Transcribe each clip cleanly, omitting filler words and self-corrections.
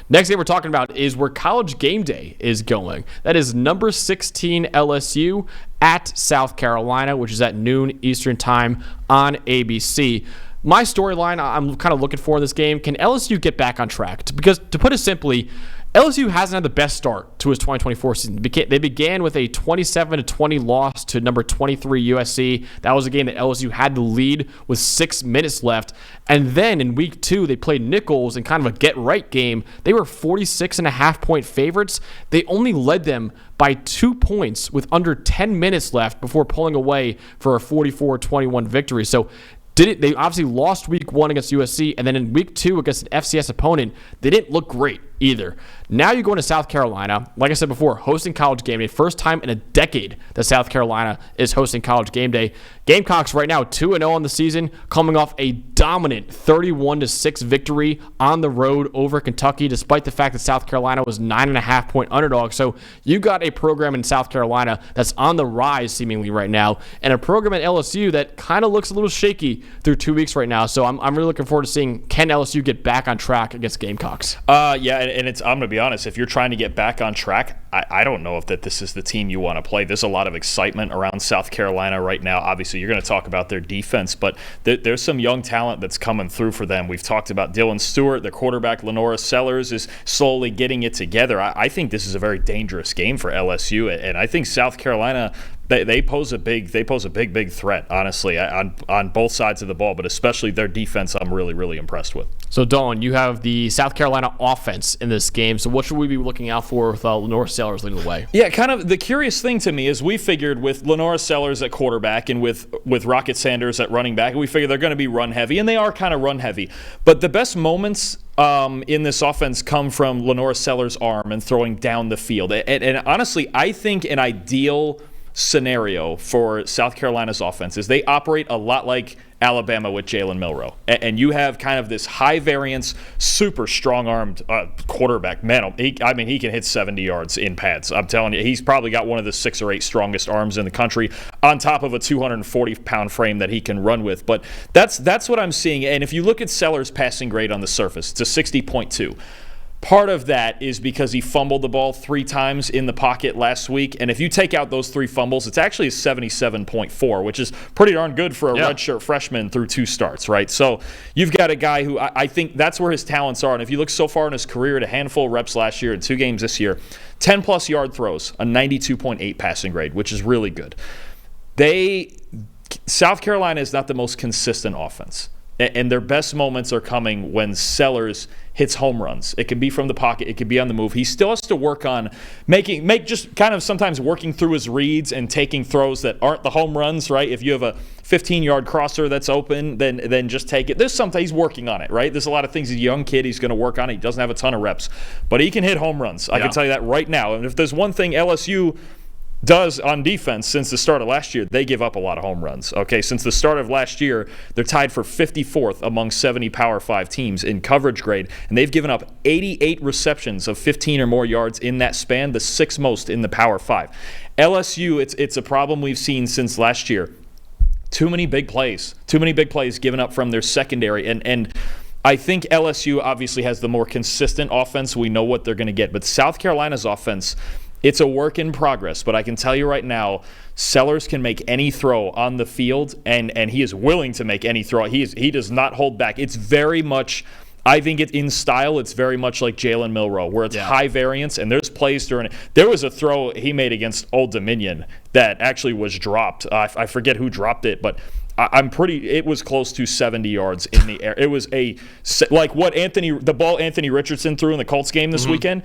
Next game we're talking about is where College Game Day is going. That is number 16 LSU at South Carolina, which is at noon Eastern time on ABC. My storyline I'm kind of looking for in this game, can LSU get back on track? Because to put it simply, LSU hasn't had the best start to his 2024 season. They began with a 27-20 loss to number 23 USC. That was a game that LSU had the lead with 6 minutes left. And then in week 2, they played Nichols in kind of a get-right game. They were 46.5-point favorites. They only led them by 2 points with under 10 minutes left before pulling away for a 44-21 victory. So they obviously lost week 1 against USC, and then in week 2 against an FCS opponent, they didn't look great either. Now you're going to South Carolina, like I said before, hosting College Game Day. First time in a decade that South Carolina is hosting College Game Day. Gamecocks right now 2-0 on the season, coming off a dominant 31-6 victory on the road over Kentucky, despite the fact that South Carolina was 9.5-point underdog. So you got a program in South Carolina that's on the rise seemingly right now, and a program at LSU that kind of looks a little shaky through 2 weeks right now. So I'm really looking forward to seeing, can LSU get back on track against Gamecocks? Yeah, and I'm going to be honest, if you're trying to get back on track, I don't know if this is the team you want to play. There's a lot of excitement around South Carolina right now. Obviously, you're going to talk about their defense, but there's some young talent that's coming through for them. We've talked about Dylan Stewart. The quarterback, Lenora Sellers, is slowly getting it together. I think this is a very dangerous game for LSU, and I think South Carolina, they pose a big threat, honestly, on both sides of the ball, but especially their defense I'm really, really impressed with. So, Dalton, you have the South Carolina offense in this game. So what should we be looking out for with Lenora Sellers leading the way? Yeah, kind of the curious thing to me is we figured with Lenora Sellers at quarterback and with Rocket Sanders at running back, we figured they're going to be run heavy, and they are kind of run heavy. But the best moments in this offense come from Lenora Sellers' arm and throwing down the field. And honestly, I think an ideal scenario for South Carolina's offense is they operate a lot like Alabama with Jalen Milroe. And you have kind of this high variance, super strong-armed quarterback. Man, he can hit 70 yards in pads. I'm telling you, he's probably got one of the 6 or 8 strongest arms in the country on top of a 240-pound frame that he can run with. But that's what I'm seeing. And if you look at Sellers' passing grade on the surface, it's a 60.2. Part of that is because he fumbled the ball 3 times in the pocket last week. And if you take out those 3 fumbles, it's actually a 77.4, which is pretty darn good for a redshirt freshman through 2 starts, right? So you've got a guy who I think that's where his talents are. And if you look so far in his career, at a handful of reps last year and 2 games this year, 10-plus yard throws, a 92.8 passing grade, which is really good. South Carolina is not the most consistent offense. And their best moments are coming when Sellers hits home runs. It can be from the pocket. It could be on the move. He still has to work on just kind of sometimes working through his reads and taking throws that aren't the home runs, right? If you have a 15-yard crosser that's open, then just take it. There's something he's working on it, right? There's a lot of things. He's a young kid. He's going to work on it. He doesn't have a ton of reps. But he can hit home runs. I can tell you that right now. And if there's one thing LSU does on defense since the start of last year, they give up a lot of home runs. Okay, since the start of last year, they're tied for 54th among 70 Power 5 teams in coverage grade, and they've given up 88 receptions of 15 or more yards in that span, the 6th most in the Power 5. LSU, it's a problem we've seen since last year. Too many big plays given up from their secondary, and I think LSU obviously has the more consistent offense. We know what they're going to get, but South Carolina's offense, it's a work in progress, but I can tell you right now, Sellers can make any throw on the field, and he is willing to make any throw. He does not hold back. It's very much, I think it's in style, it's very much like Jalen Milroe, where it's high variance, and there's plays during it. There was a throw he made against Old Dominion that actually was dropped. I forget who dropped it, but it was close to 70 yards in the air. It was like the ball Anthony Richardson threw in the Colts game this weekend.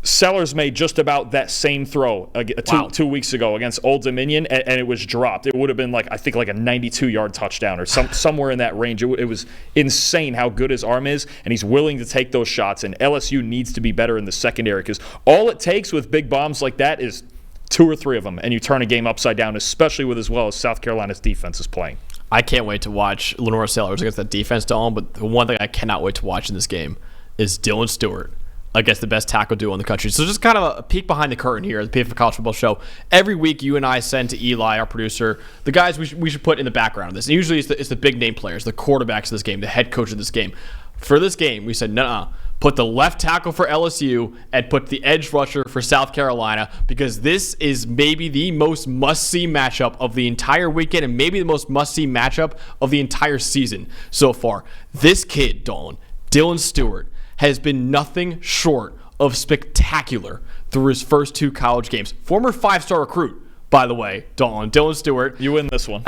Sellers made just about that same throw 2 weeks ago against Old Dominion, and it was dropped. It would have been like a 92-yard touchdown or somewhere in that range. It was insane how good his arm is, and he's willing to take those shots. And LSU needs to be better in the secondary because all it takes with big bombs like that is 2 or 3 of them, and you turn a game upside down, especially with as well as South Carolina's defense is playing. I can't wait to watch Lenora Sellers against that defense, Dalton, but the one thing I cannot wait to watch in this game is Dylan Stewart against the best tackle duo in the country. So just kind of a peek behind the curtain here at the PFF College Football Show. Every week, you and I send to Eli, our producer, the guys we should put in the background of this. And usually it's the big name players, the quarterbacks of this game, the head coach of this game. For this game, we said, nuh-uh. put the left tackle for LSU, and put the edge rusher for South Carolina, because this is maybe the most must-see matchup of the entire weekend and maybe the most must-see matchup of the entire season so far. This kid, Dalton, Dylan Stewart, has been nothing short of spectacular through his first 2 college games. Former 5-star recruit, by the way, Dylan Stewart. You win this one.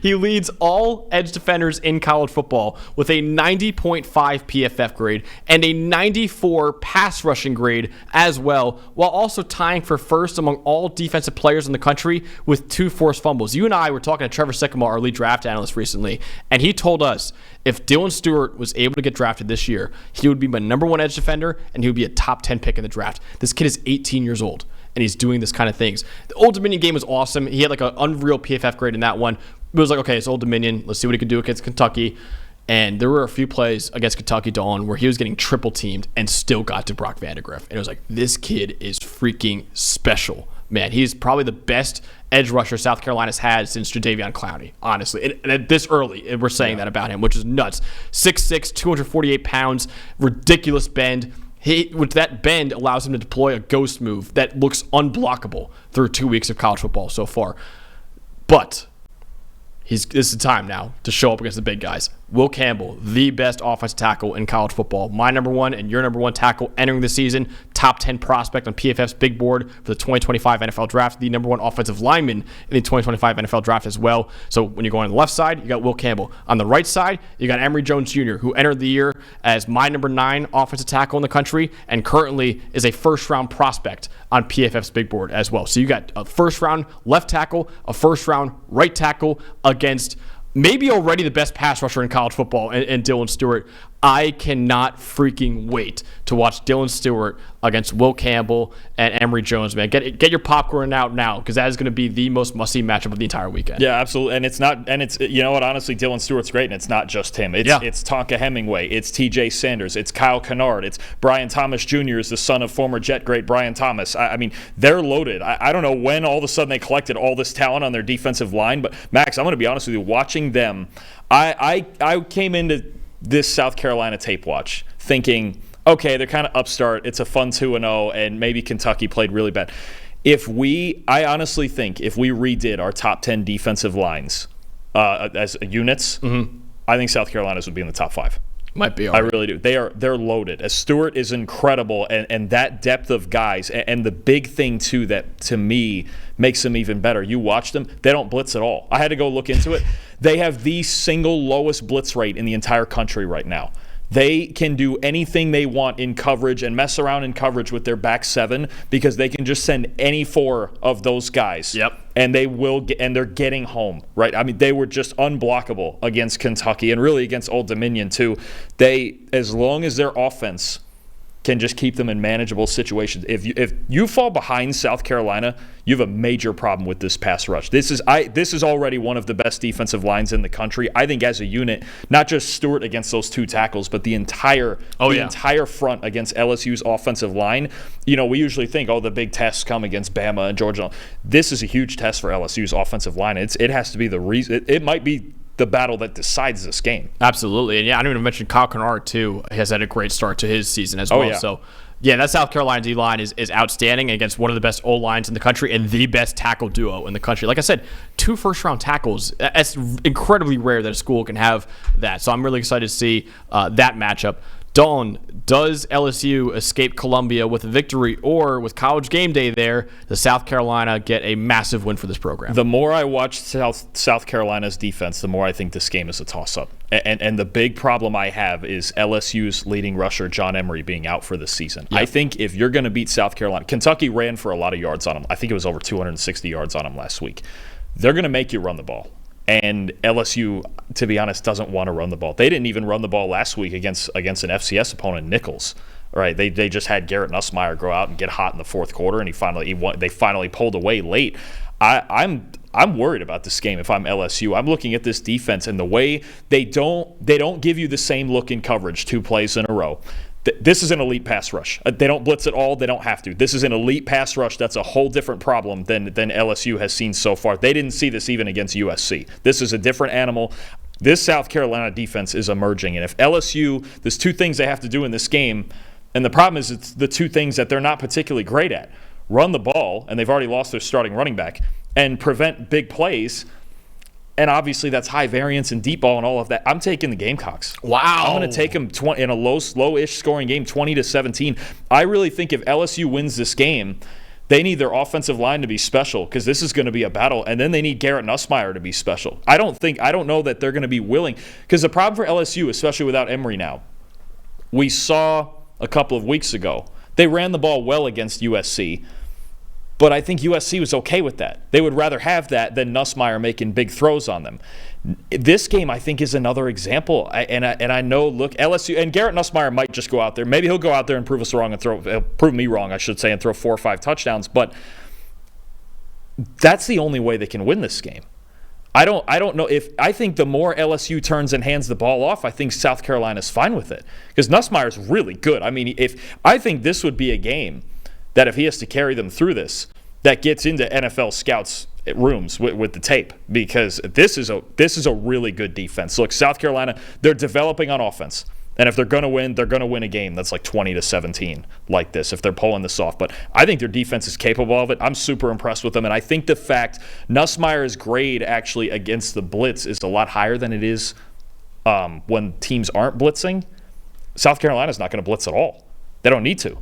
He leads all edge defenders in college football with a 90.5 PFF grade and a 94 pass rushing grade as well, while also tying for first among all defensive players in the country with 2 forced fumbles. You and I were talking to Trevor Sycamore, our lead draft analyst, recently, and he told us if Dylan Stewart was able to get drafted this year, he would be my number 1 edge defender and he would be a top 10 pick in the draft. This kid is 18 years old, and he's doing this kind of things. The Old Dominion game was awesome. He had like an unreal PFF grade in that one. It was like, okay, it's Old Dominion. Let's see what he can do against Kentucky. And there were a few plays against Kentucky, Dawn, where he was getting triple teamed and still got to Brock Vandegrift. And it was like, this kid is freaking special. Man, he's probably the best edge rusher South Carolina's had since Jadeveon Clowney, honestly. And this early, we're saying that about him, which is nuts. 6'6", 248 pounds, ridiculous bend. With that bend allows him to deploy a ghost move that looks unblockable through 2 weeks of college football so far. But this is the time now to show up against the big guys. Will Campbell, the best offensive tackle in college football. My number 1 and your number 1 tackle entering the season. Top 10 prospect on PFF's big board for the 2025 NFL Draft. The number 1 offensive lineman in the 2025 NFL Draft as well. So when you're going on the left side, you got Will Campbell. On the right side, you got Emory Jones Jr., who entered the year as my number 9 offensive tackle in the country and currently is a first-round prospect on PFF's big board as well. So you got a first-round left tackle, a first-round right tackle against maybe already the best pass rusher in college football, and Dylan Stewart. I cannot freaking wait to watch Dylan Stewart against Will Campbell and Emory Jones, man. Get your popcorn out now, because that is going to be the most must-see matchup of the entire weekend. Yeah, absolutely. And it's you know what, honestly, Dylan Stewart's great, and it's not just him. It's Tonka Hemingway, it's TJ Sanders, it's Kyle Kennard, it's Brian Thomas Jr. is the son of former Jet great Brian Thomas. I mean, they're loaded. I don't know when all of a sudden they collected all this talent on their defensive line, but Max, I'm going to be honest with you, watching them, I came into this South Carolina tape watch thinking, okay, they're kind of upstart. It's a fun 2-0, and maybe Kentucky played really bad. I honestly think if we redid our top 10 defensive lines as units, I think South Carolina's would be in the top 5. Might be. I really do. They're loaded. As Stewart is incredible, and that depth of guys, and the big thing too that to me makes them even better. You watch them; they don't blitz at all. I had to go look into it. They have the single lowest blitz rate in the entire country right now. They can do anything they want in coverage and mess around in coverage with their back 7 because they can just send any 4 of those guys. Yep. And they will get, and they're getting home, right? I mean, they were just unblockable against Kentucky and really against Old Dominion too. As long as their offense can just keep them in manageable situations. If you fall behind South Carolina, you have a major problem with this pass rush. This is already one of the best defensive lines in the country. I think as a unit, not just Stewart against those 2 tackles, but the entire front against LSU's offensive line. You know, we usually think, the big tests come against Bama and Georgia. This is a huge test for LSU's offensive line. It has to be the reason. It might be the battle that decides this game. Absolutely. And yeah, I didn't even mention Kyle Kennard too. He has had a great start to his season as well. Yeah. So yeah, that South Carolina D-line is outstanding against one of the best O-lines in the country and the best tackle duo in the country. Like I said, 2 first-round tackles. That's incredibly rare that a school can have that. So I'm really excited to see that matchup. Dawn, does LSU escape Columbia with a victory, or with College Game Day there, does South Carolina get a massive win for this program? The more I watch South Carolina's defense, the more I think this game is a toss-up. And the big problem I have is LSU's leading rusher, John Emery, being out for the season. Yep. I think if you're going to beat South Carolina, Kentucky ran for a lot of yards on them. I think it was over 260 yards on them last week. They're going to make you run the ball. And LSU, to be honest, doesn't want to run the ball. They didn't even run the ball last week against an FCS opponent, Nichols. Right? They just had Garrett Nussmeier go out and get hot in the fourth quarter, and they finally pulled away late. I'm worried about this game if I'm LSU. I'm looking at this defense and the way they don't give you the same look in coverage 2 plays in a row. This is an elite pass rush. They don't blitz at all. They don't have to. This is an elite pass rush. That's a whole different problem than LSU has seen so far. They didn't see this even against USC. This is a different animal. This South Carolina defense is emerging. And if LSU, there's two things they have to do in this game. And the problem is it's the two things that they're not particularly great at. Run the ball, and they've already lost their starting running back, and prevent big plays. And obviously that's high variance and deep ball and all of that. I'm taking the Gamecocks. Wow. I'm going to take them in a slow-ish scoring game, 20-17. I really think if LSU wins this game, they need their offensive line to be special because this is going to be a battle. And then they need Garrett Nussmeier to be special. I don't know that they're going to be willing. Because the problem for LSU, especially without Emory now, we saw a couple of weeks ago, they ran the ball well against USC. But I think USC was okay with that. They would rather have that than Nussmeier making big throws on them. This game, I think, is another example. And I know, look, LSU and Garrett Nussmeier might just go out there. Maybe he'll go out there and prove us wrong and prove me wrong, I should say, and throw 4 or 5 touchdowns. But that's the only way they can win this game. I don't know if I think the more LSU turns and hands the ball off, I think South Carolina's fine with it because Nussmeier's really good. I mean, I think this would be a game that if he has to carry them through this, that gets into NFL scouts' rooms with the tape because this is a really good defense. Look, South Carolina, they're developing on offense. And if they're going to win a game that's like 20-17 like this if they're pulling this off. But I think their defense is capable of it. I'm super impressed with them. And I think the fact Nussmeier's grade actually against the blitz is a lot higher than it is when teams aren't blitzing. South Carolina's not going to blitz at all. They don't need to.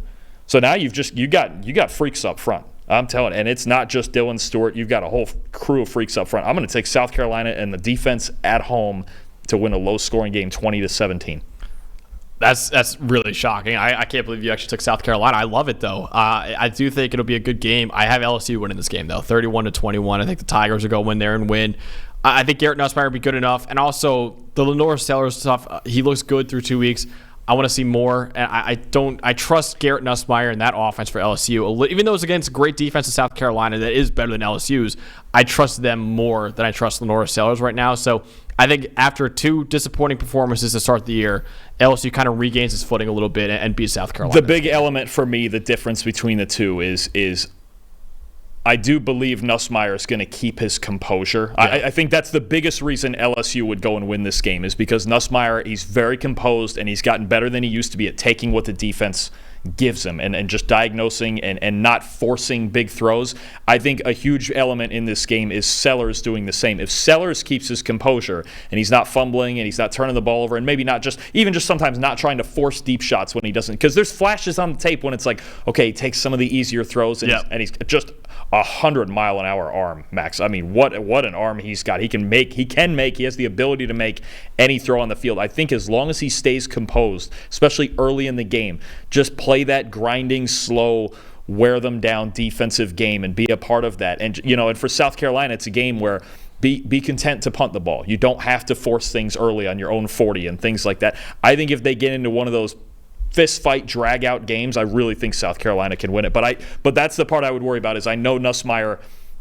So now you got freaks up front. I'm telling you. And it's not just Dylan Stewart. You've got a whole crew of freaks up front. I'm going to take South Carolina and the defense at home to win a low-scoring game 20-17. That's really shocking. I can't believe you actually took South Carolina. I love it, though. I do think it'll be a good game. I have LSU winning this game, though, 31-21. I think the Tigers will go in there and win. I think Garrett Nussmeier will be good enough. And also, the Lenore Sellers stuff, he looks good through 2 weeks. I want to see more. And I trust Garrett Nussmeier in that offense for LSU. Even though it's against a great defense in South Carolina that is better than LSU's, I trust them more than I trust Lenore Sellers right now. So I think after 2 disappointing performances to start the year, LSU kind of regains its footing a little bit and beats South Carolina. The big element for me, the difference between the two is I do believe Nussmeier is going to keep his composure. Yeah. I think that's the biggest reason LSU would go and win this game is because Nussmeier, he's very composed and he's gotten better than he used to be at taking what the defense gives him and just diagnosing and not forcing big throws. I think a huge element in this game is Sellers doing the same. If Sellers keeps his composure and he's not fumbling and he's not turning the ball over and maybe not just sometimes not trying to force deep shots when he doesn't, because there's flashes on the tape when it's like, okay, he takes some of the easier throws and he's just 100-mile-an-hour arm, Max. I mean, what an arm he's got. He has the ability to make any throw on the field. I think as long as he stays composed, especially early in the game, just play that grinding, slow, wear them down defensive game and be a part of that. And and for South Carolina, it's a game where be content to punt the ball. You don't have to force things early on your own 40 and things like that. I think if they get into one of those fist fight drag out games, I really think South Carolina can win it. But that's the part I would worry about is I know Nussmeier,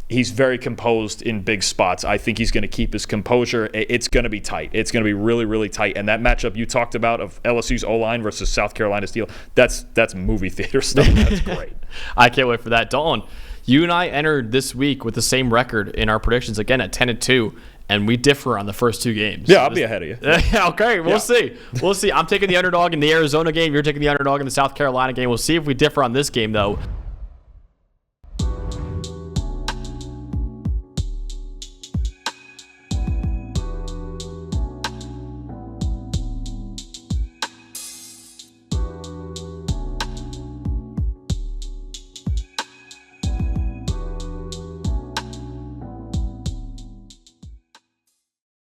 he's very composed in big spots. I think he's going to keep his composure. It's going to be tight. It's going to be really, really tight. And that matchup you talked about of LSU's O-line versus South Carolina's deal, that's movie theater stuff. That's great. I can't wait for that. Dalton, you and I entered this week with the same record in our predictions, again at 10-2. And we differ on the first 2 games. Yeah, I'll be ahead of you. Okay, we'll see. We'll see. I'm taking the underdog in the Arizona game. You're taking the underdog in the South Carolina game. We'll see if we differ on this game, though.